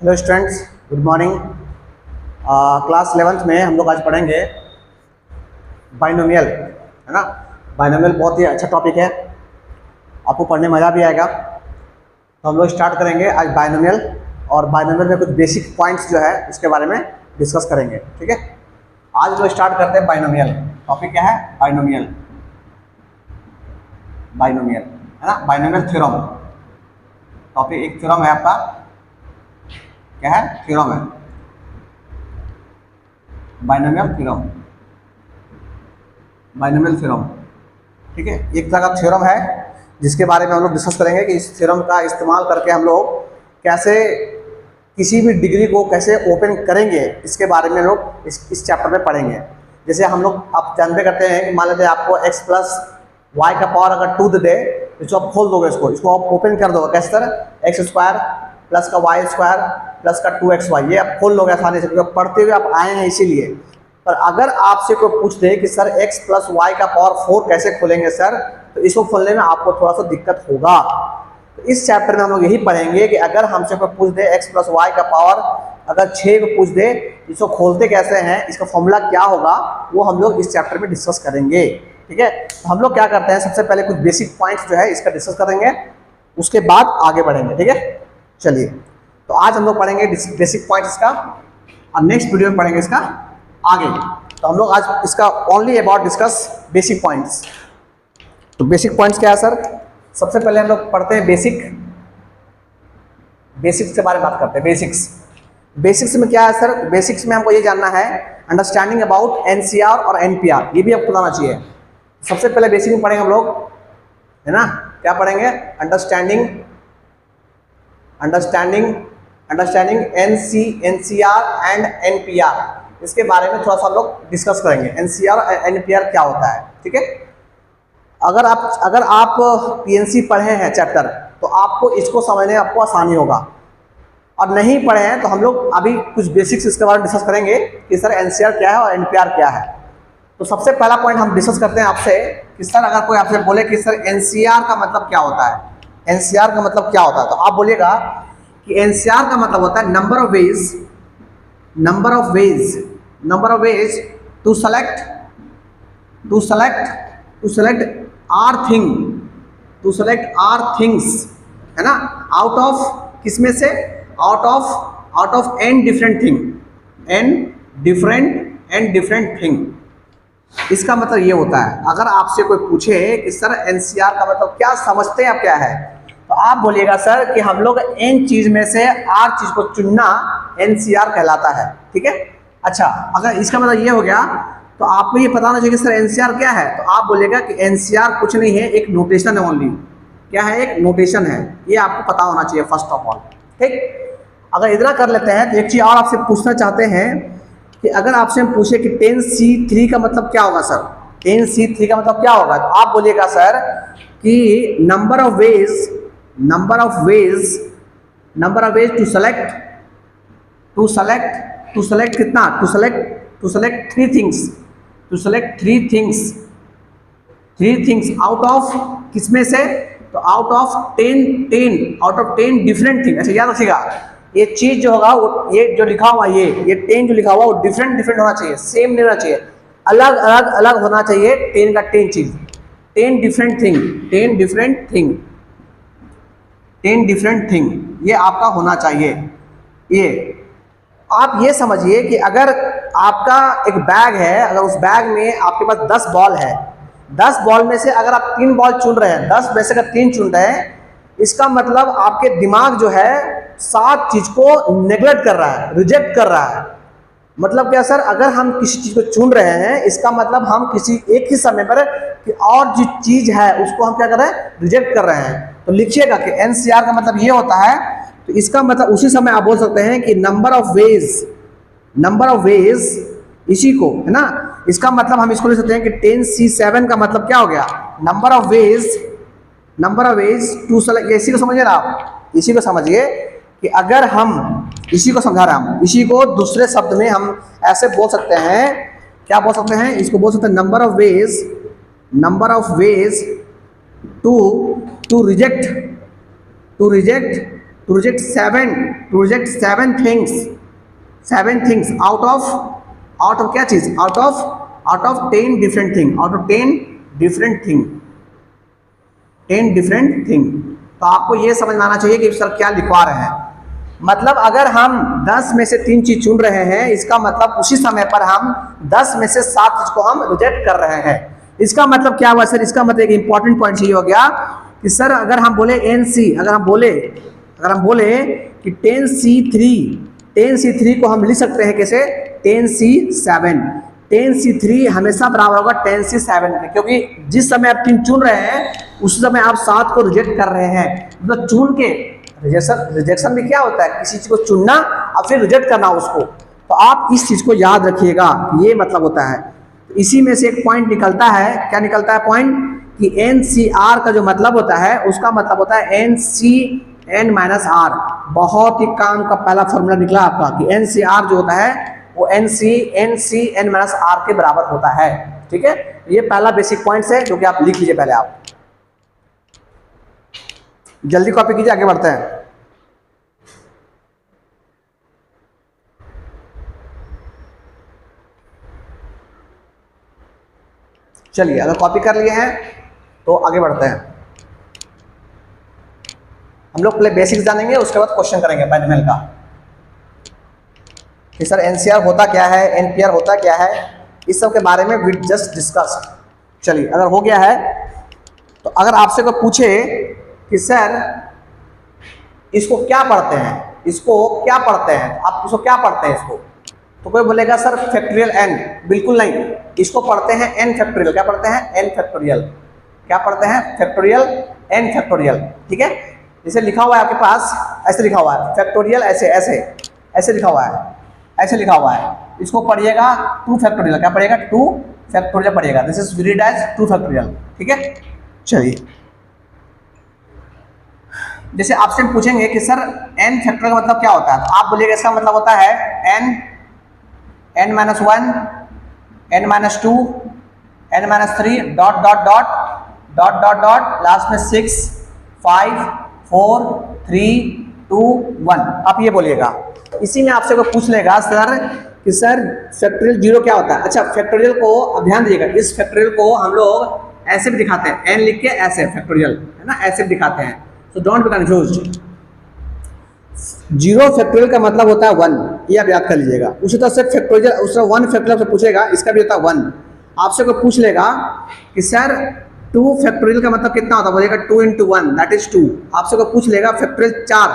Hello students, good morning. Class 11th में हम लोग आज पढ़ेंगे बाइनोमियल, है ना। बाइनोमियल बहुत ही अच्छा टॉपिक है, आपको पढ़ने में मज़ा भी आएगा। तो हम लोग स्टार्ट करेंगे आज बाइनोमियल, और बाइनोमियल में कुछ बेसिक पॉइंट्स जो है उसके बारे में डिस्कस करेंगे, ठीक है। आज हम लोग स्टार्ट करते हैं बाइनोमियल। टॉपिक क्या है? बाइनोमियल। बाइनोमियल, है ना, बाइनोमियल थ्योरम। टॉपिक एक थ्योरम है आपका, क्या है? थ्योरम है, बाइनोमियल थ्योरम। बाइनोमियल थ्योरम, ठीक है। एक तरह का थ्योरम है जिसके बारे में हम लोग डिस्कस करेंगे कि इस थ्योरम का इस्तेमाल करके हम लोग कैसे किसी भी डिग्री को कैसे ओपन करेंगे, इसके बारे में लोग इस चैप्टर में पढ़ेंगे। जैसे हम लोग आप जानते करते हैं कि मान लेते हैं आपको x प्लस वाई का पावर अगर 2 दे दे, तो आप खोल दोगे इसको आप ओपन कर दोगे। कैसे तरह? एक्स स्क्वायर प्लस का वाई स्क्वायर प्लस का 2xy, ये आप खोल लोगे आसानी से, क्योंकि पढ़ते हुए आप आए हैं इसीलिए। पर अगर आपसे कोई पूछ दे कि सर x प्लस वाई का पावर 4 कैसे खोलेंगे सर, तो इसको खोलने में आपको थोड़ा सा दिक्कत होगा। तो इस चैप्टर में हम लोग यही पढ़ेंगे कि अगर हमसे कोई पूछ दे x प्लस वाई का पावर अगर 6 को पूछ दे, इसको खोलते कैसे हैं, इसका फॉर्मूला क्या होगा, वो हम लोग इस चैप्टर में डिस्कस करेंगे, ठीक है। तो हम लोग क्या करते हैं, सबसे पहले कुछ बेसिक पॉइंट्स जो है इसका डिस्कस करेंगे, उसके बाद आगे बढ़ेंगे, ठीक है। चलिए, तो आज हम लोग पढ़ेंगे बेसिक पॉइंट इसका, और नेक्स्ट वीडियो में पढ़ेंगे इसका आगे। तो हम लोग आज इसका only about discuss basic points. तो बेसिक पॉइंट्स क्या है सर? सबसे पहले हम लोग पढ़ते हैं बेसिक्स के बारे में बात करते हैं। बेसिक्स में क्या है सर? बेसिक्स में हमको ये जानना है अंडरस्टैंडिंग अबाउट एनसीआर और एनपीआर, ये भी आपको बताना चाहिए। सबसे पहले बेसिक में पढ़ेंगे हम लोग, है ना, क्या पढ़ेंगे? अंडरस्टैंडिंग एनसीआर एंड एनपीआर, इसके बारे में थोड़ा सा हम लोग डिस्कस करेंगे। एनसीआर और एनपीआर क्या होता है, ठीक है। अगर आप पीएनसी पढ़े हैं चैप्टर, तो आपको इसको समझने में आपको आसानी होगा, और नहीं पढ़े हैं तो हम लोग अभी कुछ बेसिक्स इसके बारे में डिस्कस करेंगे कि सर एनसीआर क्या है और एनपीआर क्या है। तो सबसे पहला पॉइंट हम डिस्कस करते हैं आपसे कि सर अगर कोई आपसे बोले कि सर एनसीआर का मतलब क्या होता है, एनसीआर का मतलब क्या होता है, तो आप बोलिएगा कि एनसीआर का मतलब होता है number of ways to select are things, है ना, आउट ऑफ किसमें से? Out of n different thing. इसका मतलब ये होता है, अगर आपसे कोई पूछे कि सर एनसीआर का मतलब क्या समझते हैं आप, क्या है, तो आप बोलिएगा सर कि हम लोग एन चीज में से आर चीज को चुनना एनसीआर कहलाता है, ठीक है। अच्छा, अगर इसका मतलब ये हो गया तो आपको ये पता होना चाहिए कि सर एनसीआर क्या है। तो आप बोलिएगा कि एनसीआर कुछ नहीं है, एक नोटेशन है ओनली। क्या है? एक नोटेशन है, ये आपको पता होना चाहिए फर्स्ट ऑफ ऑल, ठीक। अगर इतना कर लेते हैं तो एक चीज और आपसे पूछना चाहते हैं कि अगर आपसे हम पूछे कि 10C3 का मतलब क्या होगा सर, 10C3 का मतलब क्या होगा, तो आप बोलिएगा सर कि number of ways to select कितना, to select three things out of किसमें से? तो आउट ऑफ 10 डिफरेंट थिंग। अच्छा, याद रखिएगा, ये चीज जो होगा, ये जो लिखा हुआ, ये 10 जो लिखा हुआ वो डिफरेंट होना चाहिए, सेम नहीं होना चाहिए, अलग होना चाहिए। 10 का 10 चीज, 10 डिफरेंट थिंग, ये आपका होना चाहिए। ये आप ये समझिए कि अगर आपका एक बैग है, अगर उस बैग में आपके पास 10 बॉल है, 10 बॉल में से अगर आप 3 बॉल चुन रहे हैं, 10 में से अगर 3 चुन रहे हैं, इसका मतलब आपके दिमाग जो है 7 चीज को नेग्लेक्ट कर रहा है, रिजेक्ट कर रहा है। मतलब क्या सर? अगर हम किसी चीज को चुन रहे हैं, इसका मतलब हम किसी एक ही समय पर कि और जो चीज है उसको हम क्या कर रहे हैं? रिजेक्ट कर रहे हैं। तो लिखिएगा कि एनसीआर का मतलब ये होता है, तो इसका मतलब उसी समय आप बोल सकते हैं कि नंबर ऑफ वेज इसी को, है ना, इसका मतलब हम इसको लिख सकते हैं कि 10C7 का मतलब क्या हो गया? Number of ways to select. इसी को समझिए ना आप, इसी को समझिए कि अगर हम इसी को समझा रहे हैं, हम इसी को दूसरे शब्द में हम ऐसे बोल सकते हैं, क्या बोल सकते हैं? इसको बोल सकते हैं number of ways to reject to reject seven things out of क्या चीज, out of 10 different thing, out of 10 different thing. तो आपको ये समझ में आना चाहिए कि सर क्या लिखवा रहे हैं। मतलब अगर हम 10 में से 3 चीज चुन रहे हैं, इसका मतलब उसी समय पर हम 10 में से 7 चीज को हम रिजेक्ट कर रहे हैं। इसका मतलब क्या हुआ सर, इसका मतलब एक इंपॉर्टेंट पॉइंट ये हो गया कि सर अगर हम बोले NC, अगर हम बोले कि 10C3 को हम लिख सकते हैं कैसे, 10C7। 10C3 हमेशा बराबर होगा 10C7 के, क्योंकि जिस समय आप 3 चुन रहे हैं उस समय आप 7 को रिजेक्ट कर रहे हैं। मतलब चुन के रिजेक्शन में क्या होता है, किसी चीज को चुनना और फिर रिजेक्ट करना उसको। तो आप इस चीज को याद रखिएगा, ये मतलब होता है। तो इसी में से एक पॉइंट निकलता है, क्या निकलता है पॉइंट, कि NCR का जो मतलब होता है उसका मतलब होता है NCN-R। बहुत ही काम का पहला फॉर्मूला निकला आपका कि NCR जो होता है वो NCN-R के बराबर होता है। ठीक है, ये पहला बेसिक पॉइंट है जो कि आप लिख लीजिए पहले। आप जल्दी कॉपी कीजिए, आगे बढ़ते हैं। चलिए, अगर कॉपी कर लिए हैं तो आगे बढ़ते हैं। हम लोग पहले बेसिक्स जानेंगे, उसके बाद क्वेश्चन करेंगे पैनल का कि सर NCR होता क्या है, NPR होता क्या है, इस सब के बारे में वी जस्ट डिस्कस। चलिए, अगर हो गया है तो अगर आपसे कोई पूछे कि सर इसको क्या पढ़ते हैं, आप इसको क्या पढ़ते हैं इसको, तो कोई बोलेगा सर फैक्टोरियल n। बिल्कुल नहीं, इसको पढ़ते हैं n फैक्टोरियल। क्या पढ़ते हैं, n फैक्टोरियल। क्या पढ़ते हैं, फैक्टोरियल, n फैक्टोरियल। ठीक है, जैसे लिखा हुआ है आपके पास, ऐसे लिखा हुआ है फैक्टोरियल, ऐसे लिखा हुआ है, ऐसे लिखा हुआ है। इसको पढ़िएगा 2 फैक्टोरियल। क्या पढ़िएगा, 2 फैक्टोरियल पढ़िएगा। This is read as 2 factorial. ठीक है, चलिए, जैसे आपसे पूछेंगे कि सर n फैक्टोरियल का मतलब क्या होता है, तो आप बोलिएगा इसका मतलब होता है n -1, n-2, n-3 dot last में 6, 5, 4, 3, 2, 1। आप ये बोलिएगा। इसी में आपसे कोई पूछ लेगा सर कि सर फैक्टोरियल 0 क्या होता है। अच्छा, फैक्टोरियल को अब ध्यान दीजिएगा, इस फैक्टोरियल को हम लोग ऐसे भी दिखाते हैं, n लिख के ऐसे फैक्टोरियल है ना, ऐसे भी दिखाते हैं। तो डोंट बी कंफ्यूज्ड। 0 फैक्टोरियल का मतलब होता है 1, ये आप याद कर लीजिएगा। उसी तरह से फैक्टोरियल, उसका 1 फैक्टोरियल से पूछेगा, इसका भी होता है 1। आपसे कोई पूछ लेगा कि सर 2 फैक्टोरियल का मतलब कितना होता है, बोलेगा 2 × 1 दैट इज 2। आपसे कोई पूछ लेगा फैक्टोरियल 4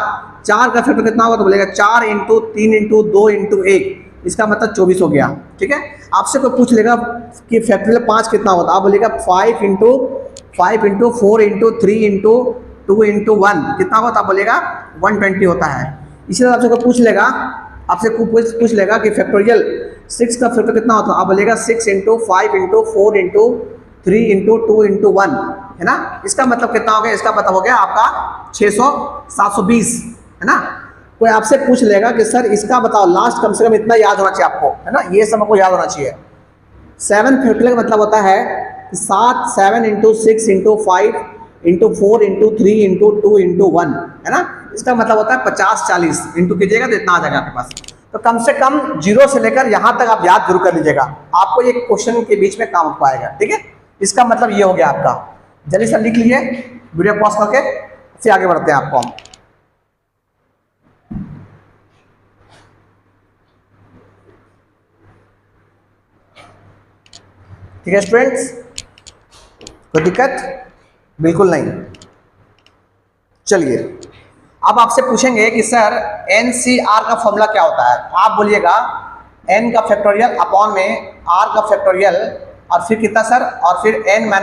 का फैक्टर कितना होगा, तो बोलेगा 4 × 3 × 2 × 1, इसका मतलब 24 हो गया। ठीक है, आपसे कोई पूछ लेगा कि फैक्टोरियल 5 कितना होता है, आप बोलेगा 5 × 4 × 3 × 2 × 1 कितना होता है, बोलेगा 120 होता है। इसी तरह आपसे कोई पूछ लेगा, पूछ लेगा कि फैक्टोरियल 6 का फैक्टर कितना होता है, आप बोलेगा 6 × 5 × 4 × 3 × 2 × 1 है ना। इसका मतलब कितना हो गया, इसका मतलब हो गया आपका 720 है ना। कोई आपसे पूछ लेगा कि सर इसका बताओ लास्ट, कम से कम इतना याद होना चाहिए आपको है ना, ये सब आपको याद होना चाहिए। 7 फैक्टोरियल का मतलब होता है 7 × 6 × 5 × 4 × 3 × 2 × 1 है ना। इसका मतलब होता है 50 40 इंटू कीजिएगा तो इतना आ जाएगा आपके पास। तो कम से कम 0 से लेकर यहाँ तक आप याद जरूर कर लीजिएगा, आपको ये क्वेश्चन के बीच में काम पाएगा। ठीक है, इसका मतलब ये हो गया आपका। जल्दी से लिख लीजिए, वीडियो पॉज करके फिर आगे बढ़ते हैं आपको हम। ठीक है स्टूडेंट्स, कोई दिक्कत बिल्कुल नहीं। चलिए, अब आपसे पूछेंगे कि सर NCR का फॉर्मूला क्या होता है, आप बोलिएगा n का फैक्टोरियल अपॉन में r का फैक्टोरियल और फिर कितना सर, और फिर n - r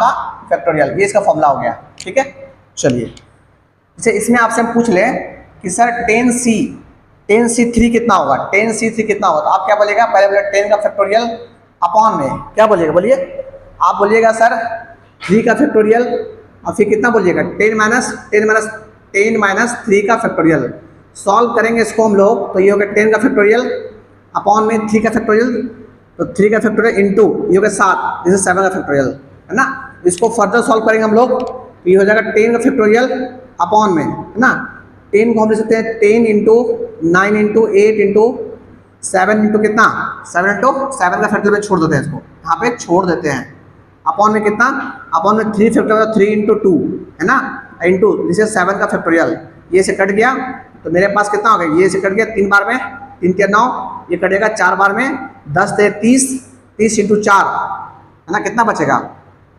का फैक्टोरियल, ये इसका फॉर्मूला हो गया। ठीक है, चलिए, जैसे इसमें आपसे हम पूछ लें कि सर 10C3 कितना होगा, 10C3 कितना होगा, आप क्या बोलिएगा, पहले बोले 10 का फैक्टोरियल अपॉन में क्या बोलिएगा, बोलिए आप बोलिएगा सर 3 का फैक्टोरियल और फिर कितना बोलिएगा 10 माइनस 3 का फैक्टोरियल। सॉल्व करेंगे इसको हम लोग, तो ये होगा 10 का फैक्टोरियल अपॉन में 3 का फैक्टोरियल, तो 3 का फैक्टोरियल इंटू ये होगा 7, जैसे 7 का फैक्टोरियल है ना। इसको फर्दर सॉल्व करेंगे हम लोग, तो ये हो जाएगा 10 का फैक्टोरियल अपॉन में है ना 10 को हम लिख सकते हैं 10 इंटू 9 इंटू 8 इंटू 7 इंटू कितना 7 इंटू 7 का फैक्टोरियल में छोड़ देते हैं इसको, यहाँ पे छोड़ देते हैं। अपॉन में कितना, अपॉन में 3 फैक्टोरियल 3 इंटू 2 है ना, इंटू दिस इज 7 का फैक्टोरियल। ये से कट गया तो मेरे पास कितना हो गया, ये से कट गया 3 बार में, 3 के 9, ये कटेगा 4 बार में, 10 से 30, 30 इंटू 4 है ना, कितना बचेगा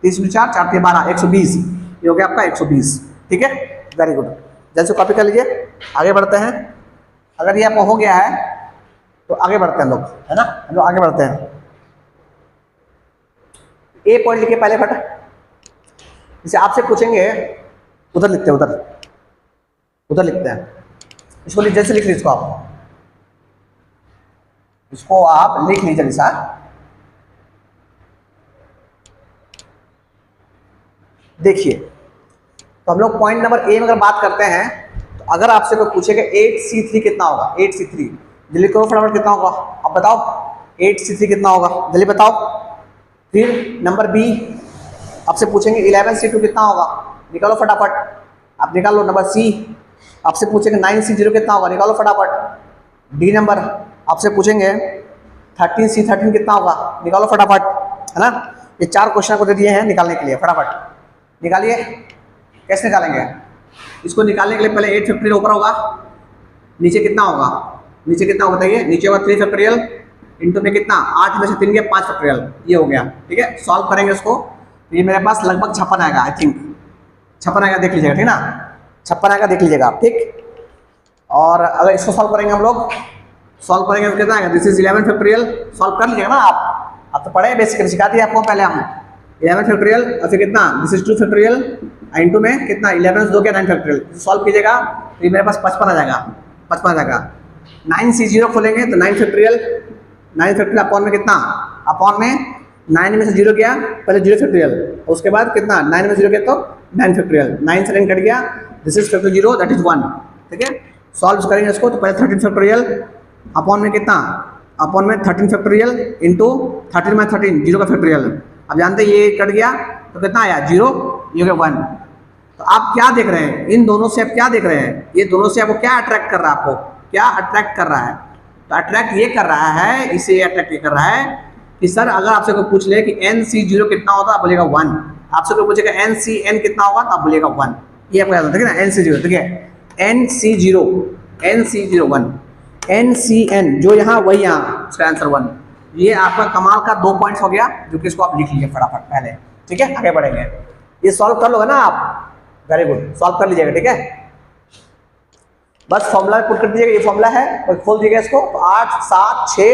30 इंटू 4, 4 के 12, 120, ये हो गया आपका 120। ठीक है, वेरी गुड, जल्द से कॉपी कर लीजिए, आगे बढ़ते हैं। अगर ये आपको हो गया है तो आगे बढ़ते हैं लोग, है ना, हम लोग आगे बढ़ते हैं। ए पॉइंट लिखिए पहले फटा, जैसे आपसे पूछेंगे उधर लिखते हैं, उधर लिखते हैं, इसको जैसे लिख लीजिए, इसको आप लिख लीजिए जैसा। देखिए तो हम लोग पॉइंट नंबर ए में अगर बात करते हैं तो अगर आपसे कोई पूछेगा 8C3 कितना होगा, 8C3 जल्दी करो फटाफट, कितना होगा आप बताओ, 8C3 कितना होगा जल्दी बताओ। फिर नंबर बी आपसे पूछेंगे 11C2 कितना होगा, निकालो फटाफट, आप निकाल लो। नंबर सी आपसे पूछेंगे 9C0 कितना होगा, निकालो फटाफट। डी नंबर आपसे पूछेंगे 13C13 कितना होगा, निकालो फटाफट, है ना। ये 4 क्वेश्चन को दे दिए हैं निकालने के लिए, फटाफट निकालिए। कैसे निकालेंगे इसको, निकालने के लिए पहले 8 फैक्टोरियल ऊपर होगा, नीचे कितना होगा, नीचे कितना होगा बताइए, नीचे होगा 3 फैक्टोरियल इंटू में कितना 8 में से 3 के 5 फैक्टोरियल, ये हो गया। ठीक है, सॉल्व करेंगे इसको, ये मेरे पास लगभग 56 आएगा, आई थिंक 56 आएगा, देख लीजिएगा, ठीक ना, 56 आएगा, देख लीजिएगा आप, ठीक। और अगर इसको सॉल्व करेंगे हम लोग, सॉल्व करेंगे तो कितना आएगा, दिस इज 11 फैक्टोरियल, सॉल्व कर लीजिएगा ना आप तो पढ़े, बेसिकली सिखा दिया आपको पहले हम। 11 फैक्टोरियल और फिर कितना, दिस इज 2 फैक्टोरियल इंटू में कितना 11 से 2 के 9 फैक्टोरियल, सॉल्व कीजिएगा तो ये मेरे पास 55 आ जाएगा, 55 आ जाएगा। 9C0 खोलेंगे तो 9 फैक्टोरियल, 9 फैक्टोरियल अपॉन में कितना, अपॉन में 9 में से 0 गया, पहले 0 फैक्टोरियल, उसके बाद कितना 9 में 0 गया तो 9 फैक्टोरियल, 9 से 9 कट गया, this is factor 0 that is 1। ठीक है, सॉल्व करेंगे इसको तो पहले 13 फैक्टोरियल अपॉन में कितना, अपॉन में 13 फैक्टोरियल इंटू 13 में 13 0 का फैक्टोरियल। अब जानते हैं ये कट गया तो कितना आया 0, ये हो गया 1। तो आप क्या देख रहे हैं, इन दोनों से आप क्या देख रहे हैं, ये दोनों से आपको क्या अट्रैक्ट कर रहा है, आपको क्या अट्रैक्ट कर रहा है, तो अट्रैक्ट ये कर रहा है, इसे ये अट्रैक्ट ये कर रहा है कि सर अगर आपसे कोई पूछ ले कि NC0 कितना होता है, आप बोलेगा 1। आपसे कोई पूछेगा NCN कितना होगा तो आप बोलेगा 1। ये आपको याद है ना, NC0, ठीक है, NC0 1, NCN जो यहाँ वही यहाँ, उसका आंसर 1। ये आपका कमाल का 2 पॉइंट्स हो गया, जो कि इसको आप लिख लीजिए फटाफट पहले। ठीक है, आगे बढ़ेंगे, ये सॉल्व कर लोगे ना आप, वेरी गुड, सॉल्व कर लीजिएगा। ठीक है, बस फॉर्मूला पुट कर दीजिएगा, ये फॉर्मूला है, और खोल दीजिएगा इसको, 8 7 6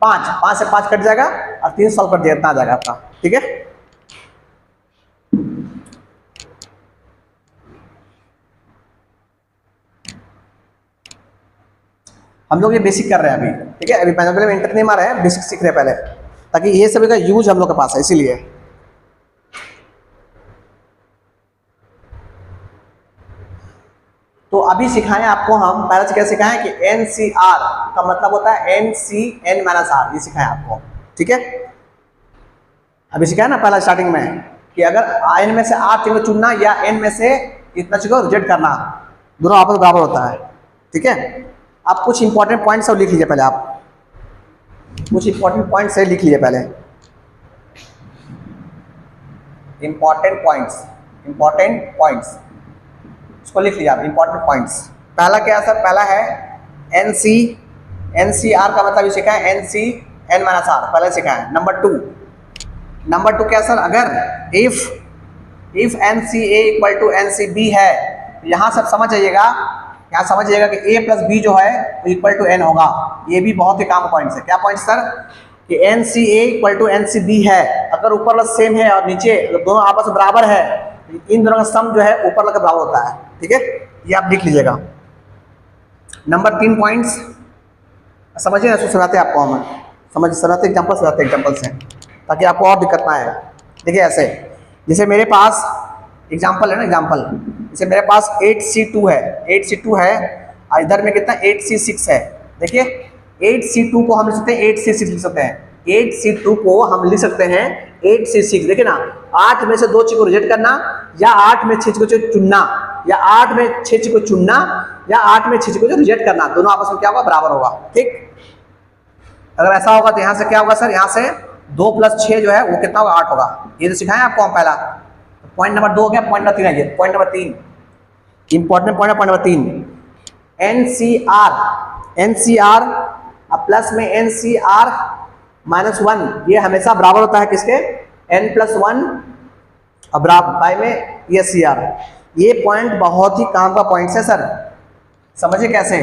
5, 5 से 5 कट जाएगा और 3 सॉल्व कर दिया, इतना आ जाएगा आपका। ठीक है, हम लोग ये बेसिक कर रहे हैं अभी। ठीक है, अभी पहले में इंटर नहीं मारा है, बेसिक सीख रहे हैं पहले, ताकि ये सभी का यूज हम लोग के पास है, इसीलिए। तो अभी सिखाएं आपको हम, पहले से क्या सिखाएं कि NCR का मतलब होता है NCN-R, ये सिखाएं आपको। ठीक है, अभी सिखाया ना पहला स्टार्टिंग में कि अगर N में से R तीनों चुनना या N में से इतना चीज को रिजेक्ट करना, दोनों आपस में बराबर होता है। ठीक है, आप कुछ इंपॉर्टेंट पॉइंट्स सब लिख लीजिए पहले, आप कुछ इंपॉर्टेंट पॉइंट्स से लिख लीजिए पहले, इंपॉर्टेंट पॉइंट्स इसको लिख लीजिए आप, इंपॉर्टेंट पॉइंट्स। पहला क्या है सर, पहला है NCR का मतलब ये सीखा है, NCN-R पहले सीखा है। नंबर 2 क्या सर, अगर if NCA equal to NCB है, यहाँ सब समझ जाइएगा, यहाँ समझ जाइएगा कि A प्लस B जो है इक्वल टू N होगा। ये भी बहुत ही काम पॉइंट है। क्या पॉइंट सर, कि NCA इक्वल टू NCB है, अगर ऊपर वाला सेम है और नीचे दोनों आपस में बराबर है, इन दोनों का सम जो है ऊपर वाला बराबर होता है। ठीक है, ये आप लिख लीजिएगा। नंबर 3 पॉइंट्स समझिए ना, सुनाते हैं आपको, हम सुनाते एग्जाम्पल से, ताकि आपको और दिक्कत ना आए। देखिए ऐसे, जैसे मेरे पास एग्जाम्पल है ना, एग्जाम्पल जैसे मेरे पास 8C2 है, और इधर में कितना 8C6 है। देखिए 8C2 को हम लिख सकते हैं 8C6 लिख सकते हैं, 8C2 को हम लिख सकते हैं 8C6। देखिए ना, 8 में से 2 चीज को रिजेक्ट करना या 8 में 6 को चुनना, या 8 में 6 चीज को चुनना या 8 में 6 चीज को जो रिजेक्ट करना, दोनों आपस में क्या होगा, बराबर होगा। ठीक, अगर ऐसा होगा तो यहाँ से क्या होगा सर, यहाँ से 2 + 6 जो है वो कितना होगा, 8 होगा। ये तो सिखाएं आपको हम पहला। पॉइंट नंबर 2 हो गया। पॉइंट नंबर 3 है, पॉइंट नंबर 3 इंपॉर्टेंट पॉइंट है। पॉइंट नंबर 3 NCR अब प्लस में NCR -1 ये हमेशा बराबर होता है किसके, n+1 अब बाय में ये CR। ये पॉइंट बहुत ही काम का पॉइंट है सर, समझिए कैसे।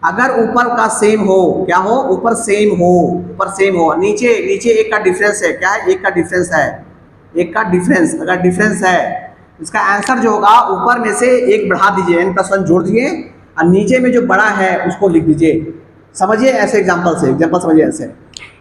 अगर ऊपर का सेम हो, क्या हो, ऊपर सेम हो, ऊपर सेम हो, नीचे एक का डिफरेंस है, क्या है, एक का डिफरेंस है, एक का डिफरेंस, अगर डिफरेंस है इसका आंसर जो होगा ऊपर में से एक बढ़ा दीजिए, n+1 जोड़ दीजिए और नीचे में जो बड़ा है उसको लिख दीजिए। समझिए ऐसे एग्जांपल से, एग्जांपल समझिए ऐसे,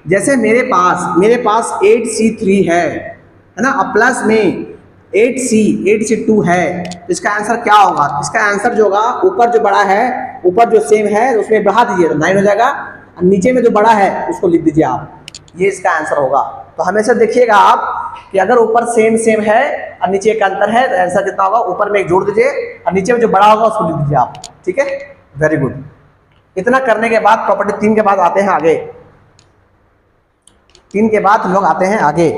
जैसे मेरे पास 8C3 है ना, अब प्लस में 8C2 है, इसका आंसर क्या होगा, इसका आंसर जो होगा ऊपर जो बड़ा है, ऊपर जो सेम है उसमें बढ़ा दीजिए तो 9 हो जाएगा, और नीचे में जो बड़ा है उसको लिख दीजिए आप, ये इसका आंसर होगा। तो हमेशा देखिएगा आप कि अगर ऊपर सेम है और नीचे एक अंतर है तो आंसर कितना होगा, ऊपर में एक जोड़ दीजिए और नीचे में जो बड़ा होगा उसको लिख दीजिए आप। ठीक है, वेरी गुड। इतना करने के बाद प्रॉपर्टी 3 के बाद आते हैं आगे, 3 के बाद हम लोग आते हैं आगे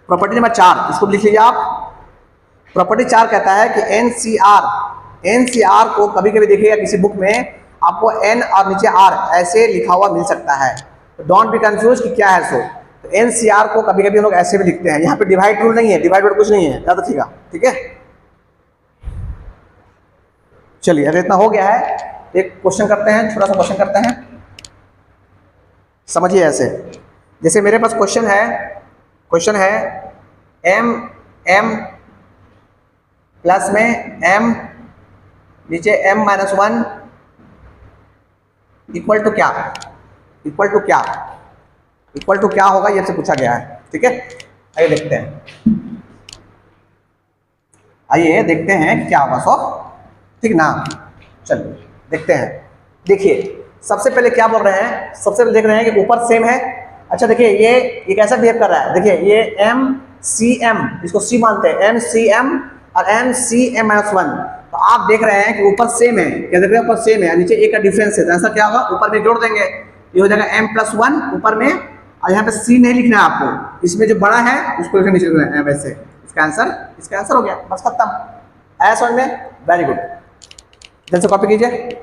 प्रॉपर्टी नंबर 4, इसको लिख लीजिए आप। प्रॉपर्टी 4 कहता है कि NCR को कभी कभी देखिएगा किसी बुक में आपको N और नीचे R ऐसे लिखा हुआ मिल सकता है, तो डोंट बी कंफ्यूज कि क्या है सो। तो NCR को कभी कभी हम लोग ऐसे भी लिखते हैं, यहाँ पे डिवाइड रूल नहीं है, डिवाइड वर्ड कुछ नहीं है, याद रखिएगा। ठीक है, चलिए अगर इतना हो गया है एक क्वेश्चन करते हैं, छोटा सा क्वेश्चन करते हैं, समझिए ऐसे। जैसे मेरे पास क्वेश्चन है m प्लस में m नीचे m-1 इक्वल टू क्या, इक्वल टू क्या होगा, ये से पूछा गया है। ठीक है, आइए देखते हैं क्या होगा सो, ठीक ना। चलिए देखते हैं। देखिए सबसे पहले क्या बोल रहे हैं, सबसे पहले देख रहे हैं कि ऊपर सेम है। अच्छा देखिए ये कैसा बिहेव कर रहा है, देखिए ये MCM, इसको C मानते हैं, MCM और MCM-1, तो आप देख रहे हैं कि ऊपर सेम है, क्या देख रहे हैं, ऊपर सेम है, नीचे एक का डिफरेंस है, तो ऐसा क्या होगा, ऊपर में जोड़ देंगे, ये हो जाएगा m+1 ऊपर में, और यहाँ पे C नहीं लिखना है आपको, इसमें जो बड़ा है उसको लिखना, नीचे लिखना है वैसे। इसका आंसर हो गया, बस खत्म। आया समझ में, वेरी गुड। जल्द से कॉपी कीजिए।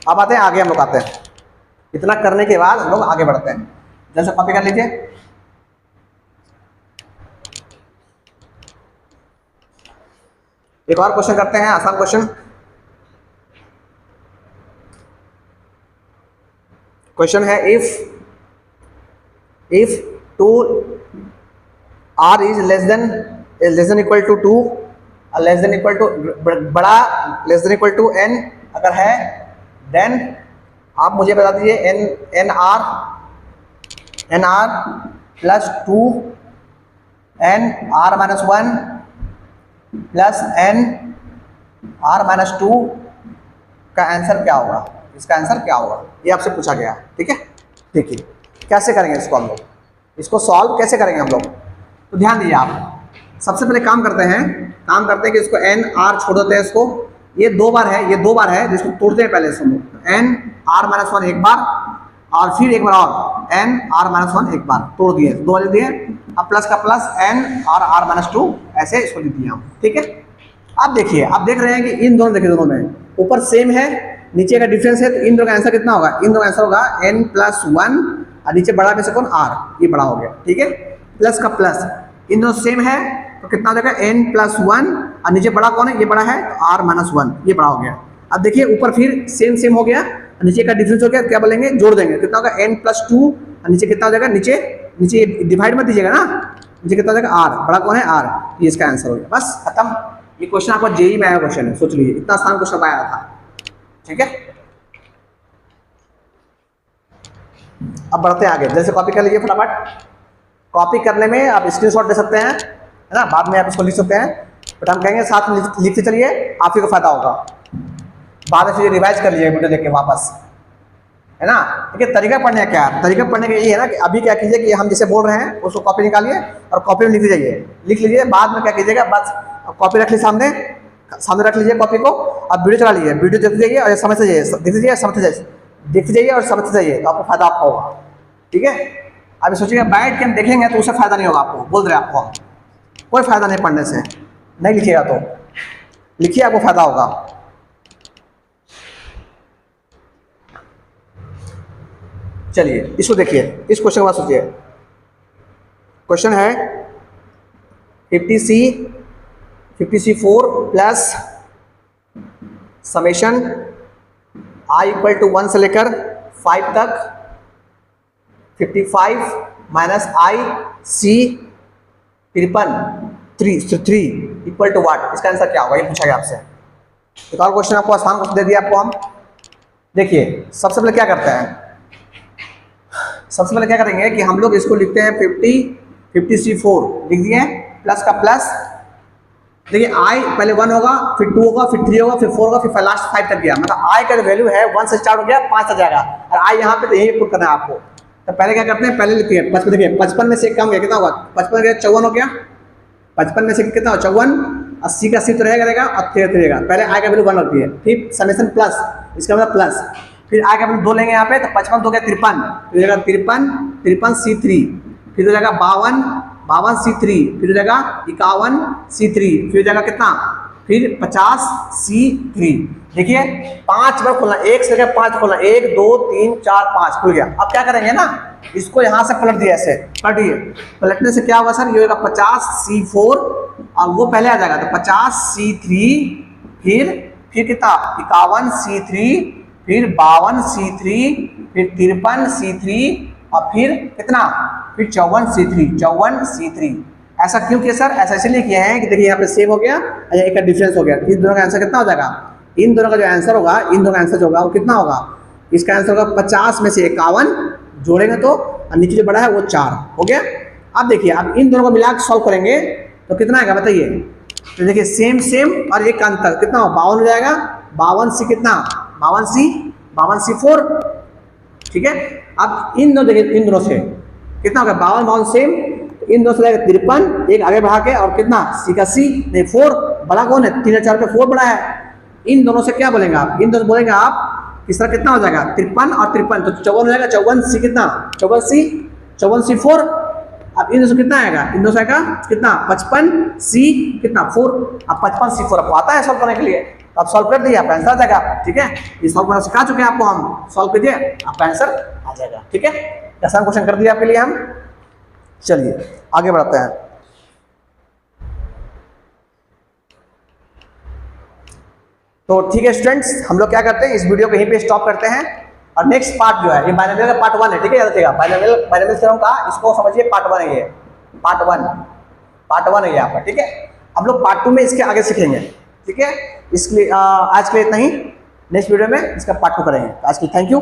अब आते हैं आगे, हम लोग आते हैं, इतना करने के बाद हम लोग आगे बढ़ते हैं। जल्द से कॉपी कर लीजिए। एक और क्वेश्चन करते हैं, आसान क्वेश्चन। क्वेश्चन है if 2R is less than equal to 2 और लेस देन इक्वल टू बड़ा less than equal to n अगर है, देन आप मुझे बता दीजिए nr plus 2nr-1 plus nr-2 का आंसर क्या होगा, इसका आंसर क्या होगा, ये आपसे पूछा गया है। ठीक है, देखिए कैसे करेंगे इसको हम लोग, इसको सॉल्व कैसे करेंगे हम लोग, तो ध्यान दीजिए आप। सबसे पहले काम करते हैं कि इसको nr छोड़ देते हैं, इसको ये 2 बार है, जिसको तोड़ते हैं पहले इसको nr-1 एक बार और फिर एक बार और nr-1 एक बार तोड़ दिए, 2 बार दिए, अब प्लस का प्लस n और r-2 ऐसे इसको लिख दिए हम। ठीक है, अब देखिए, आप देख रहे हैं कि इन दोनों, देखिए दोनों में ऊपर सेम है, नीचे का डिफरेंस है, तो इन दोनों का आंसर कितना होगा, इन दोनों का आंसर होगा n+1 और नीचे बड़ा में से कौन, r, ये बड़ा हो गया। ठीक है, प्लस का प्लस, इन दोनों सेम है तो कितना हो जाएगा n+1 और नीचे बड़ा कौन है, ये बड़ा है तो r-1, ये बड़ा हो गया। अब देखिए ऊपर फिर सेम हो गया, नीचे का डिफरेंस हो गया, क्या बोलेंगे, जोड़ देंगे, कितना होगा n+2 और नीचे कितना हो जाएगा, नीचे डिवाइड मत दीजिएगा ना, नीचे कितना हो जाएगा r, बड़ा कौन है r, ये इसका आंसर हो गया, बस खत्म। ये क्वेश्चन आपका जेईई में आया क्वेश्चन है, सोच लीजिए इतना आसान क्वेश्चन आया था। ठीक है, अब बढ़ते हैं आगे, जैसे कॉपी कर लीजिए फटाफट। कॉपी करने में आप स्क्रीनशॉट दे सकते हैं, है ना, बाद में आप इसको लिख सकते हैं, बट हम कहेंगे साथ में लिखते चलिए, आप ही को फायदा होगा। बाद में फिर रिवाइज कर लीजिए वीडियो देख के वापस, है ना। देखिए तरीका पढ़ने का क्या है, तरीका पढ़ने का ये है ना कि अभी क्या कीजिए कि हम जैसे बोल रहे हैं उसको कॉपी निकालिए और कॉपी में लिख लीजिए, लिख लीजिए। बाद में क्या कीजिएगा, बस कॉपी रख ली सामने, सामने रख लीजिए कॉपी को, अब वीडियो चला लीजिए, वीडियो देखते जाइए और समझ से जाइए, देखते जाइए समझते जाइए, देखते जाइए और समझते जाइए, तो आपको फायदा आपका होगा। ठीक है, अभी सोचिएगा बैठ के हम देखेंगे तो उससे फायदा नहीं होगा आपको, बोल रहे आपको हम, कोई फायदा नहीं पढ़ने से, नहीं लिखिएगा तो लिखिए, आपको फायदा होगा। चलिए इसको देखिए, इस क्वेश्चन के बाद सोचिए। क्वेश्चन है 50C4 plus summation i equal to 1 से लेकर 5 तक 55 minus i c 53 equal to what, इसका आंसर क्या होगा, ये पूछा गया आपसे। एक और क्वेश्चन आपको आसान क्वेश्चन दे दिया आपको हम। देखिए सबसे पहले क्या करते हैं, सबसे पहले क्या करेंगे कि हम लोग इसको लिखते हैं 50C4 लिख दिए, प्लस का प्लस। देखिए i पहले 1 होगा, फिर 2 होगा, फिर 3 होगा, फिर 4 होगा, फिर लास्ट 5 तक गया, मतलब i का जो वैल्यू है 1 से स्टार्ट हो गया 5 तक जाएगा, और i यहाँ पे तो यही पुट करना है आपको। तो पहले क्या करते हैं, पहले लिखते हैं 55। देखिए 55 में से एक कम गया, कितना होगा, 55 गया 54 हो गया, 55 में से कितना हो 54, 80 का 80 तो रहेगा और 13 रहेगा। पहले i का वैल्यू 1 होती है, फिर समेशन प्लस, इसका मतलब प्लस, फिर i का वैल्यू 2 लेंगे यहाँ पे, तो 55 2 गया 53, फिर हो जाएगा 53C3, फिर हो जाएगा 52 C3, फिर हो जाएगा 51 C3, फिर हो जाएगा कितना, फिर 50 C3। देखिए 5 बार खोलना, 1 से लेकर 5 खोलना, 1 2 3 4 5 खुल गया। अब क्या करेंगे ना, इसको यहाँ से पलट दिया, ऐसे पलट दिए, पलटने से क्या होगा सर, ये होगा 50 C4 और वो पहले आ जाएगा, तो 50 C3, फिर कितना 51 C3, फिर 52 C3, फिर 53 C3 और फिर कितना, फिर 54 C3। ऐसा क्यों किया सर, ऐसा इसलिए किए हैं कि देखिए यहाँ पे सेव हो गया, एक का डिफरेंस हो गया, इन दोनों का आंसर कितना हो जाएगा, इन दोनों का जो आंसर होगा, इन दोनों का आंसर जो होगा वो कितना होगा, इसका आंसर होगा 50 में से 51 जोड़ेंगे तो, और नीचे जो बड़ा है वो 4 हो गया। अब देखिए अब इन दोनों को मिला के सॉल्व करेंगे तो कितना आएगा बताइए, तो देखिए सेम और एक का अंतर कितना हो, 52 हो जाएगा, 52C कितना, 52C4। ठीक है, अब इन दोनों देखिए, इन दोनों से कितना होगा, 52 सेम, इन दोनों से लगेगा 53, एक आगे बढ़ा के, और कितना C का C नहीं 4, बड़ा कौन है, 3 और 4 पे 4 बड़ा है। इन दोनों से क्या बोलेंगे आप, इन दोनों से बोलेंगे आप, इस तरह कितना हो जाएगा 53 और 53, तो 54 हो जाएगा, 54C कितना, 54C4। अब इन दोनों से कितना आएगा, इन दोनों से आएगा कितना 55C कितना 4। अब 55C4 आपको आता है सॉल्व करने के लिए, तो आप सॉल्व कर दिए, आपका आंसर आ जाएगा। ठीक है, ये सॉल्व करना सिखा चुके हैं आपको हम, सॉल्व कीजिए आपका आंसर आ जाएगा। ठीक है, आसान क्वेश्चन कर दिया आपके लिए हम। चलिए आगे बढ़ते हैं। तो ठीक है स्टूडेंट्स, हम लोग क्या करते हैं, इस वीडियो को यहीं पे स्टॉप करते हैं, और नेक्स्ट पार्ट जो है ये बाइनोमियल का पार्ट 1 है। ठीक है, याद रखिएगा, बाइनोमियल थ्योरम का इसको समझिए पार्ट 1 है, ये पार्ट 1 है यहाँ पर। ठीक है, हम लोग पार्ट 2 में इसके आगे सीखेंगे। ठीक है, इसके लिए आज के लिए इतना ही, नेक्स्ट वीडियो में इसका पार्ट 2 करेंगे। आज के लिए थैंक यू।